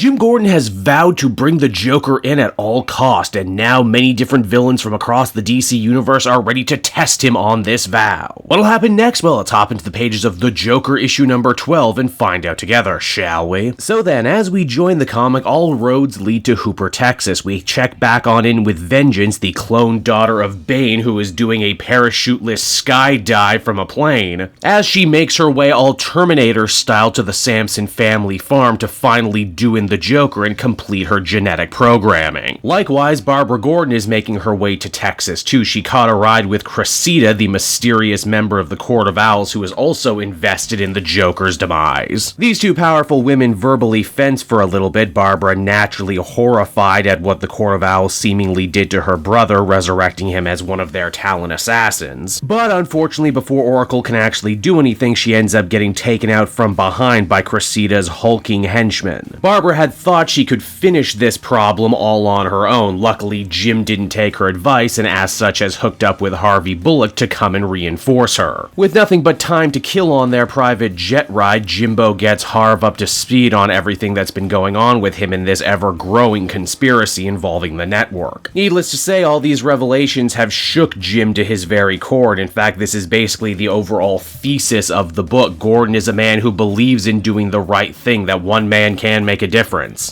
Jim Gordon has vowed to bring the Joker in at all cost, and now many different villains from across the DC universe are ready to test him on this vow. What'll happen next? Well, let's hop into the pages of The Joker issue number 12 and find out together, shall we? So then, as we join the comic, all roads lead to Hooper, Texas. We check back on in with Vengeance, the clone daughter of Bane, who is doing a parachuteless skydive from a plane, as she makes her way all Terminator style to the Sampson family farm to finally do in the Joker and complete her genetic programming. Likewise, Barbara Gordon is making her way to Texas too. She caught a ride with Cressida, the mysterious member of the Court of Owls who is also invested in the Joker's demise. These two powerful women verbally fence for a little bit, Barbara naturally horrified at what the Court of Owls seemingly did to her brother, resurrecting him as one of their Talon assassins. But unfortunately, before Oracle can actually do anything, she ends up getting taken out from behind by Cressida's hulking henchmen. Barbara had thought she could finish this problem all on her own. Luckily, Jim didn't take her advice and as such has hooked up with Harvey Bullock to come and reinforce her. With nothing but time to kill on their private jet ride, Jimbo gets Harv up to speed on everything that's been going on with him in this ever-growing conspiracy involving the network. Needless to say, all these revelations have shook Jim to his very core, and in fact, this is basically the overall thesis of the book. Gordon is a man who believes in doing the right thing, that one man can make a difference.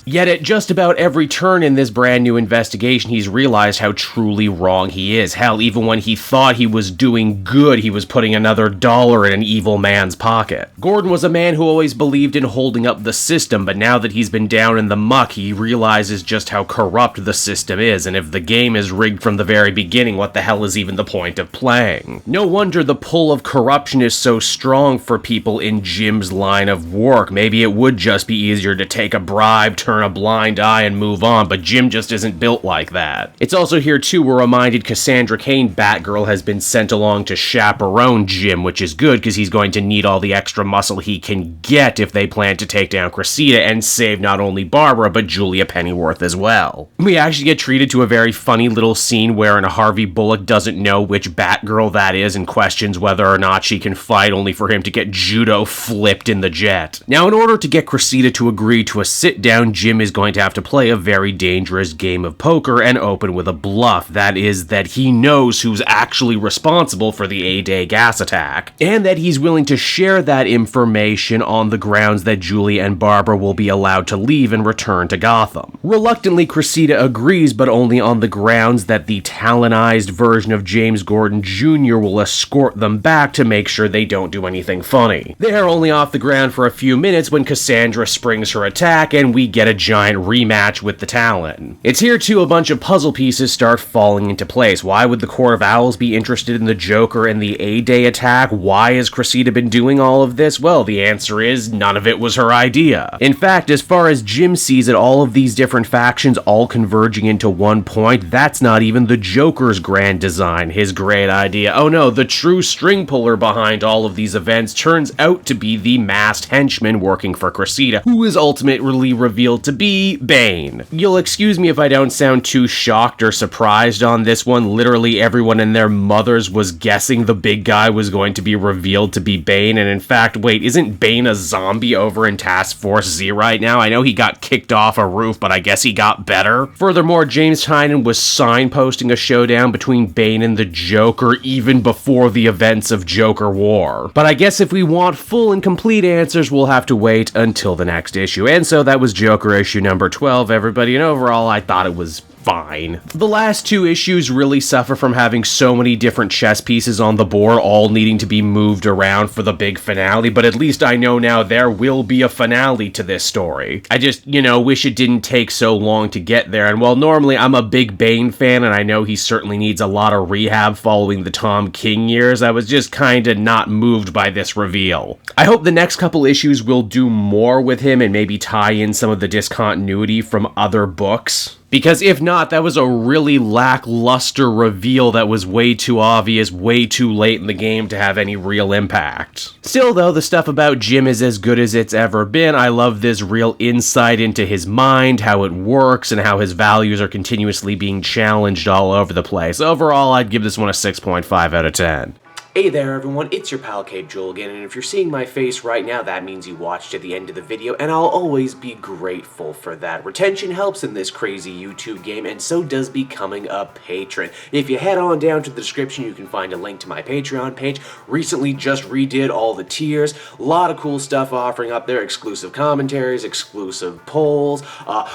Yet at just about every turn in this brand new investigation, he's realized how truly wrong he is. Hell, even when he thought he was doing good, he was putting another dollar in an evil man's pocket. Gordon was a man who always believed in holding up the system, but now that he's been down in the muck, he realizes just how corrupt the system is, and if the game is rigged from the very beginning, what the hell is even the point of playing? No wonder the pull of corruption is so strong for people in Jim's line of work. Maybe it would just be easier to take a bribe, turn a blind eye, and move on, but Jim just isn't built like that. It's also here too, we're reminded Cassandra Cain, Batgirl, has been sent along to chaperone Jim, which is good because he's going to need all the extra muscle he can get if they plan to take down Cressida and save not only Barbara, but Julia Pennyworth as well. We actually get treated to a very funny little scene wherein Harvey Bullock doesn't know which Batgirl that is and questions whether or not she can fight, only for him to get judo flipped in the jet. Now, in order to get Cressida to agree to a sit-down, Jim is going to have to play a very dangerous game of poker and open with a bluff. That is, that he knows who's actually responsible for the A-Day gas attack, and that he's willing to share that information on the grounds that Julie and Barbara will be allowed to leave and return to Gotham. Reluctantly, Cressida agrees, but only on the grounds that the Talonized version of James Gordon Jr. will escort them back to make sure they don't do anything funny. They're only off the ground for a few minutes when Cassandra springs her attack, and we get a giant rematch with the Talon. It's here too a bunch of puzzle pieces start falling into place. Why would the Court of Owls be interested in the Joker and the A-Day attack? Why has Cressida been doing all of this? Well, the answer is none of it was her idea. In fact, as far as Jim sees it, all of these different factions all converging into one point, that's not even the Joker's grand design, his great idea. Oh no, the true string puller behind all of these events turns out to be the masked henchman working for Cressida, who is ultimately revealed to be Bane. You'll excuse me if I don't sound too shocked or surprised on this one. Literally everyone and their mothers was guessing the big guy was going to be revealed to be Bane, and in fact, wait, isn't Bane a zombie over in Task Force Z right now? I know he got kicked off a roof, but I guess he got better. Furthermore, James Tynion was signposting a showdown between Bane and the Joker even before the events of Joker War. But I guess if we want full and complete answers, we'll have to wait until the next issue. And so that was Joker issue number 12, everybody, and overall I thought it was fine. The last two issues really suffer from having so many different chess pieces on the board, all needing to be moved around for the big finale, but at least I know now there will be a finale to this story. I just, wish it didn't take so long to get there, and while normally I'm a big Bane fan, and I know he certainly needs a lot of rehab following the Tom King years, I was just kinda not moved by this reveal. I hope the next couple issues will do more with him and maybe tie in some of the discontinuity from other books. Because if not, that was a really lackluster reveal that was way too obvious, way too late in the game to have any real impact. Still though, the stuff about Jim is as good as it's ever been. I love this real insight into his mind, how it works, and how his values are continuously being challenged all over the place. Overall, I'd give this one a 6.5 out of 10. Hey there everyone, it's your pal Cape Joel again, and if you're seeing my face right now, that means you watched to the end of the video, and I'll always be grateful for that. Retention helps in this crazy YouTube game, and so does becoming a patron. If you head on down to the description, you can find a link to my Patreon page. Recently just redid all the tiers, a lot of cool stuff offering up there, exclusive commentaries, exclusive polls,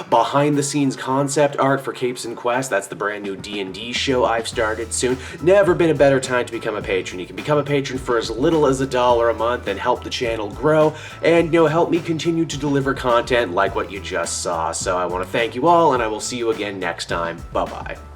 behind the scenes concept art for Capes and Quest. That's the brand new D&D show I've started soon. Never been a better time to become a patron. You can become a patron for as little as $1 a month and help the channel grow and, help me continue to deliver content like what you just saw. So I want to thank you all, and I will see you again next time. Bye-bye.